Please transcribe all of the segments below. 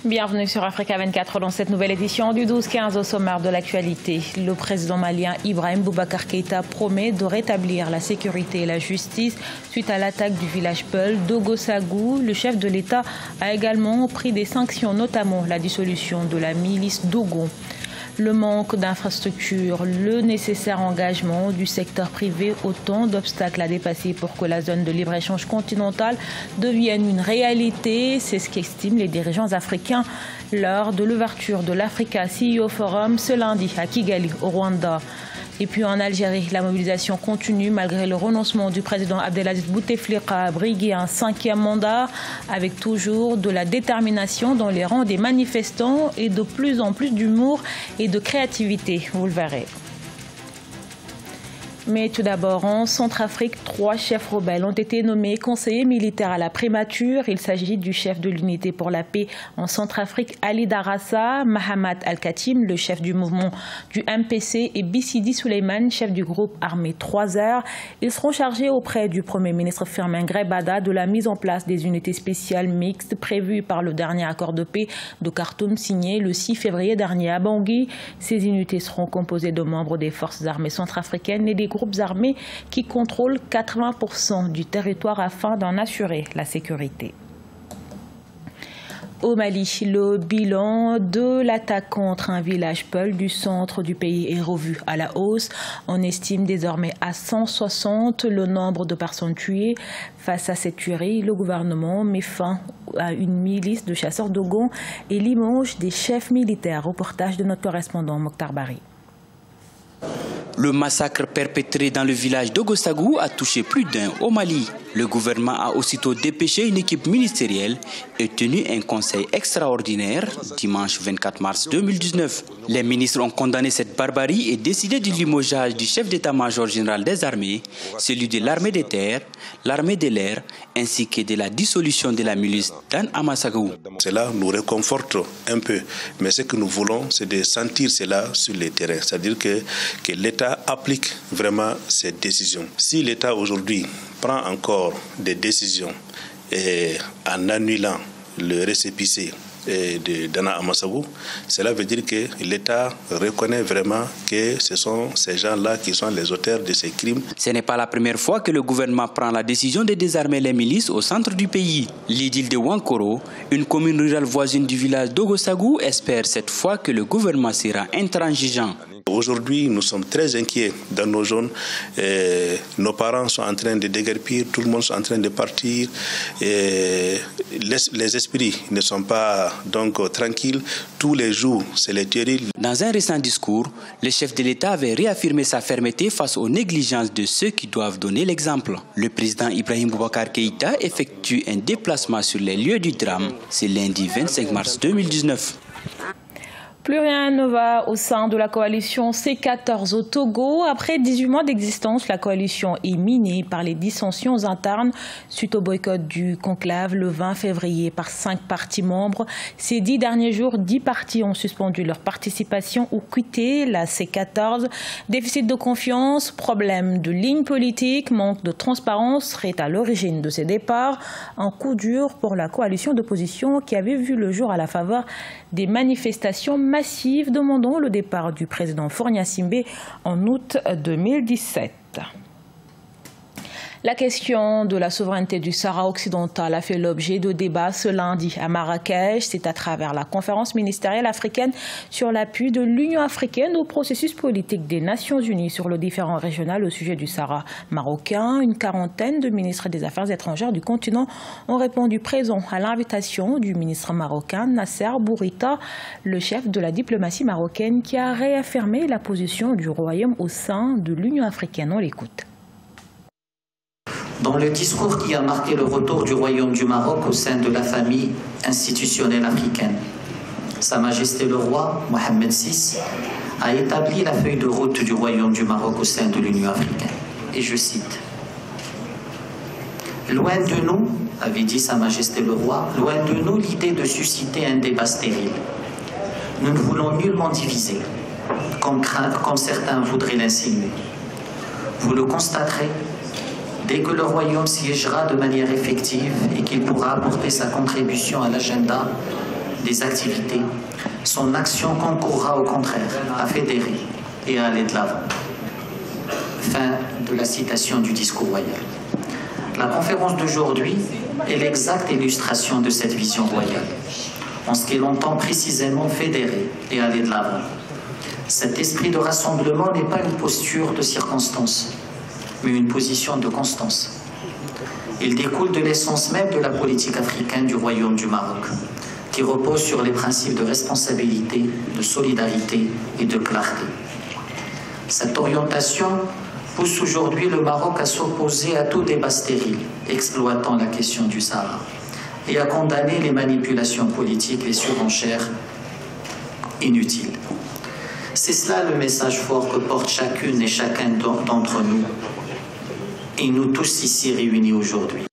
Bienvenue sur Africa 24 dans cette nouvelle édition du 12-15 au sommaire de l'actualité. Le président malien Ibrahim Boubacar Keïta promet de rétablir la sécurité et la justice suite à l'attaque du village Peul d'Ogossagou. Le chef de l'État a également pris des sanctions, notamment la dissolution de la milice Dogon. Le manque d'infrastructures, le nécessaire engagement du secteur privé, autant d'obstacles à dépasser pour que la zone de libre-échange continentale devienne une réalité. C'est ce qu'estiment les dirigeants africains lors de l'ouverture de l'Africa CEO Forum ce lundi à Kigali, au Rwanda. Et puis en Algérie, la mobilisation continue malgré le renoncement du président Abdelaziz Bouteflika à briguer un 5e mandat, avec toujours de la détermination dans les rangs des manifestants et de plus en plus d'humour et de créativité, vous le verrez. Mais tout d'abord, en Centrafrique, 3 chefs rebelles ont été nommés conseillers militaires à la primature. Il s'agit du chef de l'unité pour la paix en Centrafrique, Ali Darassa, Mahamat Al-Katim, le chef du mouvement du MPC, et Bissidi Suleiman, chef du groupe armé 3R. Ils seront chargés auprès du Premier ministre Firmin Grebada de la mise en place des unités spéciales mixtes prévues par le dernier accord de paix de Khartoum signé le 6 février dernier à Bangui. Ces unités seront composées de membres des forces armées centrafricaines et des groupes armés qui contrôlent 80% du territoire afin d'en assurer la sécurité. Au Mali, le bilan de l'attaque contre un village Peul du centre du pays est revu à la hausse. On estime désormais à 160 le nombre de personnes tuées. Face à cette tuerie, le gouvernement met fin à une milice de chasseurs Dogon et limoge des chefs militaires. Reportage de notre correspondant Mokhtar Bari. Le massacre perpétré dans le village d'Ogossagou a touché plus d'un au Mali. Le gouvernement a aussitôt dépêché une équipe ministérielle et tenu un conseil extraordinaire dimanche 24 mars 2019. Les ministres ont condamné cette barbarie et décidé du limogeage du chef d'état-major général des armées, celui de l'armée des terres, l'armée de l'air, ainsi que de la dissolution de la milice Dan Amassagou. Cela nous réconforte un peu, mais ce que nous voulons, c'est de sentir cela sur le terrain, c'est-à-dire que l'État applique vraiment ses décisions. Si l'État aujourd'hui prend encore des décisions en annulant le récépissé de Dana Amassagou, cela veut dire que l'État reconnaît vraiment que ce sont ces gens-là qui sont les auteurs de ces crimes. Ce n'est pas la première fois que le gouvernement prend la décision de désarmer les milices au centre du pays. L'idylle de Wankoro, une commune rurale voisine du village d'Ogossagou, espère cette fois que le gouvernement sera intransigeant. Aujourd'hui, nous sommes très inquiets dans nos zones. Nos parents sont en train de déguerpir, tout le monde est en train de partir. Les esprits ne sont pas donc tranquilles. Tous les jours, c'est les tueries. Dans un récent discours, le chef de l'État avait réaffirmé sa fermeté face aux négligences de ceux qui doivent donner l'exemple. Le président Ibrahim Boubacar Keïta effectue un déplacement sur les lieux du drame. C'est lundi 25 mars 2019. Plus rien ne va au sein de la coalition C14 au Togo. Après 18 mois d'existence, la coalition est minée par les dissensions internes suite au boycott du conclave le 20 février par 5 partis membres. Ces 10 derniers jours, 10 partis ont suspendu leur participation ou quitté la C14. Déficit de confiance, problème de ligne politique, manque de transparence seraient à l'origine de ces départs. Un coup dur pour la coalition d'opposition qui avait vu le jour à la faveur des manifestations massive demandant le départ du président Faure Gnassingbe en août 2017. La question de la souveraineté du Sahara occidental a fait l'objet de débats ce lundi à Marrakech. C'est à travers la conférence ministérielle africaine sur l'appui de l'Union africaine au processus politique des Nations unies sur le différend régional au sujet du Sahara marocain. Une quarantaine de ministres des Affaires étrangères du continent ont répondu présents à l'invitation du ministre marocain Nasser Bourita, le chef de la diplomatie marocaine, qui a réaffirmé la position du Royaume au sein de l'Union africaine. On l'écoute. Dans le discours qui a marqué le retour du Royaume du Maroc au sein de la famille institutionnelle africaine, Sa Majesté le Roi, Mohamed VI, a établi la feuille de route du Royaume du Maroc au sein de l'Union africaine. Et je cite, « Loin de nous, avait dit Sa Majesté le Roi, loin de nous l'idée de susciter un débat stérile. Nous ne voulons nullement diviser, comme certains voudraient l'insinuer. Vous le constaterez, dès que le Royaume siégera de manière effective et qu'il pourra apporter sa contribution à l'agenda des activités, son action concourra au contraire à fédérer et à aller de l'avant. Fin de la citation du discours royal. La conférence d'aujourd'hui est l'exacte illustration de cette vision royale, en ce qu'elle entend précisément fédérer et aller de l'avant. Cet esprit de rassemblement n'est pas une posture de circonstance, mais une position de constance. Il découle de l'essence même de la politique africaine du Royaume du Maroc, qui repose sur les principes de responsabilité, de solidarité et de clarté. Cette orientation pousse aujourd'hui le Maroc à s'opposer à tout débat stérile, exploitant la question du Sahara, et à condamner les manipulations politiques et surenchères inutiles. C'est cela le message fort que porte chacune et chacun d'entre nous, et nous tous ici réunis aujourd'hui.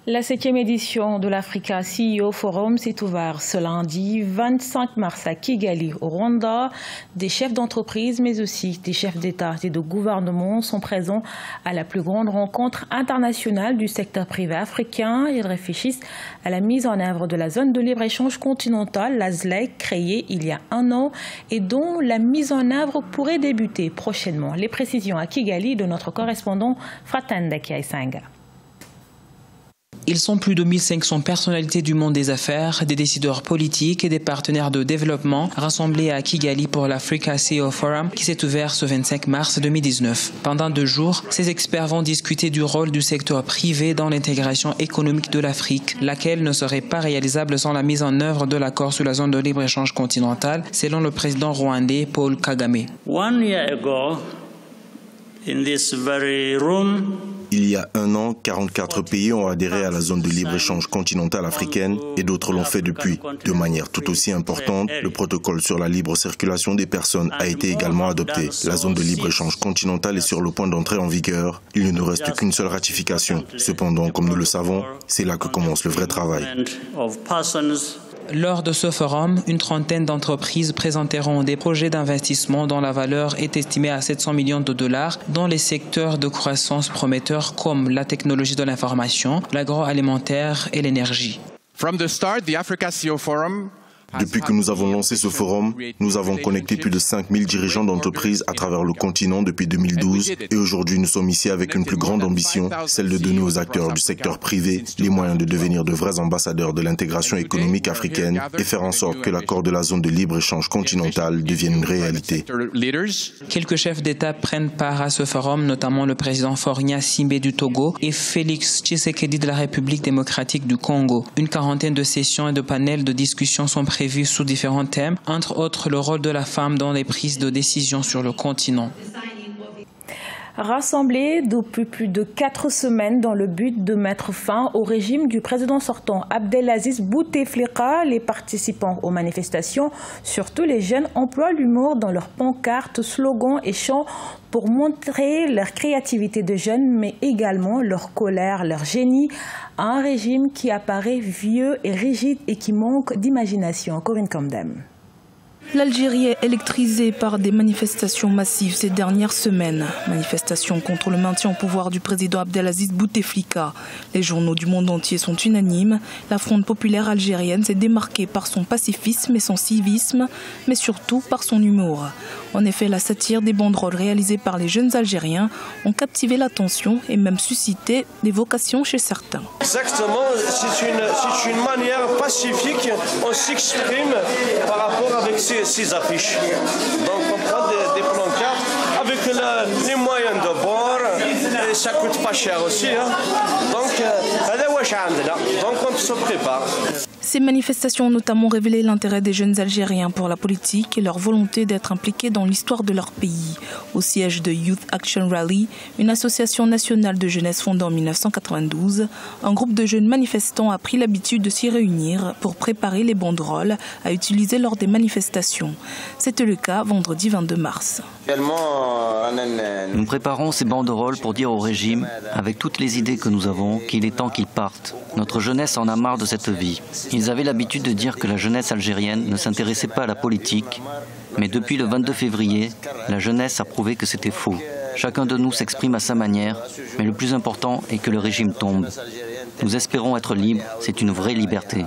La 7e édition de l'Africa CEO Forum s'est ouverte ce lundi 25 mars à Kigali, au Rwanda. Des chefs d'entreprise, mais aussi des chefs d'État et de gouvernement sont présents à la plus grande rencontre internationale du secteur privé africain. Ils réfléchissent à la mise en œuvre de la zone de libre-échange continentale, la ZLEC, créée il y a un an et dont la mise en œuvre pourrait débuter prochainement. Les précisions à Kigali de notre correspondant Fratanda Kiaisanga. Ils sont plus de 1500 personnalités du monde des affaires, des décideurs politiques et des partenaires de développement rassemblés à Kigali pour l'Africa CEO Forum qui s'est ouvert ce 25 mars 2019. Pendant 2 jours, ces experts vont discuter du rôle du secteur privé dans l'intégration économique de l'Afrique, laquelle ne serait pas réalisable sans la mise en œuvre de l'accord sur la zone de libre-échange continentale, selon le président rwandais Paul Kagame. 1 year ago, in this very room, il y a un an, 44 pays ont adhéré à la zone de libre-échange continentale africaine et d'autres l'ont fait depuis. De manière tout aussi importante, le protocole sur la libre circulation des personnes a été également adopté. La zone de libre-échange continentale est sur le point d'entrer en vigueur. Il ne nous reste qu'une seule ratification. Cependant, comme nous le savons, c'est là que commence le vrai travail. Lors de ce forum, une trentaine d'entreprises présenteront des projets d'investissement dont la valeur est estimée à 700 millions de dollars dans les secteurs de croissance prometteurs comme la technologie de l'information, l'agroalimentaire et l'énergie. Depuis que nous avons lancé ce forum, nous avons connecté plus de 5000 dirigeants d'entreprises à travers le continent depuis 2012 et aujourd'hui nous sommes ici avec une plus grande ambition, celle de donner aux acteurs du secteur privé les moyens de devenir de vrais ambassadeurs de l'intégration économique africaine et faire en sorte que l'accord de la zone de libre-échange continentale devienne une réalité. Quelques chefs d'État prennent part à ce forum, notamment le président Faure Gnassingbé du Togo et Félix Tshisekedi de la République démocratique du Congo. Une quarantaine de sessions et de panels de discussion sont prévus sous différents thèmes, entre autres le rôle de la femme dans les prises de décision sur le continent. Rassemblés depuis plus de 4 semaines dans le but de mettre fin au régime du président sortant Abdelaziz Bouteflika, les participants aux manifestations, surtout les jeunes, emploient l'humour dans leurs pancartes, slogans et chants pour montrer leur créativité de jeunes, mais également leur colère, leur génie à un régime qui apparaît vieux et rigide et qui manque d'imagination. Corinne Kamdem. L'Algérie est électrisée par des manifestations massives ces dernières semaines. Manifestations contre le maintien au pouvoir du président Abdelaziz Bouteflika. Les journaux du monde entier sont unanimes. La Fronde populaire algérienne s'est démarquée par son pacifisme et son civisme, mais surtout par son humour. En effet, la satire des banderoles réalisées par les jeunes Algériens ont captivé l'attention et même suscité des vocations chez certains. Exactement, c'est une manière pacifique, on s'exprime par rapport avec ces affiches. Donc on prend des pancartes avec les moyens de bord, et ça coûte pas cher aussi. Donc on se prépare. Ces manifestations ont notamment révélé l'intérêt des jeunes Algériens pour la politique et leur volonté d'être impliqués dans l'histoire de leur pays. Au siège de Youth Action Rally, une association nationale de jeunesse fondée en 1992, un groupe de jeunes manifestants a pris l'habitude de s'y réunir pour préparer les banderoles à utiliser lors des manifestations. C'était le cas vendredi 22 mars. Nous préparons ces banderoles pour dire au régime, avec toutes les idées que nous avons, qu'il est temps qu'ils partent. Notre jeunesse en a marre de cette vie. Ils avaient l'habitude de dire que la jeunesse algérienne ne s'intéressait pas à la politique, mais depuis le 22 février, la jeunesse a prouvé que c'était faux. Chacun de nous s'exprime à sa manière, mais le plus important est que le régime tombe. Nous espérons être libres, c'est une vraie liberté.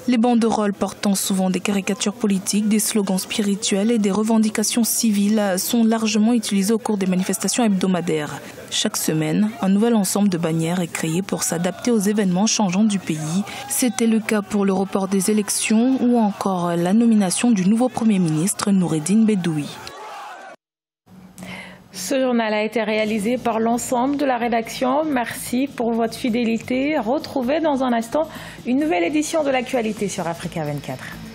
Les banderoles portant souvent des caricatures politiques, des slogans spirituels et des revendications civiles sont largement utilisées au cours des manifestations hebdomadaires. Chaque semaine, un nouvel ensemble de bannières est créé pour s'adapter aux événements changeants du pays. C'était le cas pour le report des élections ou encore la nomination du nouveau Premier ministre Noureddine Bedoui. Ce journal a été réalisé par l'ensemble de la rédaction. Merci pour votre fidélité. Retrouvez dans un instant une nouvelle édition de l'actualité sur Africa 24.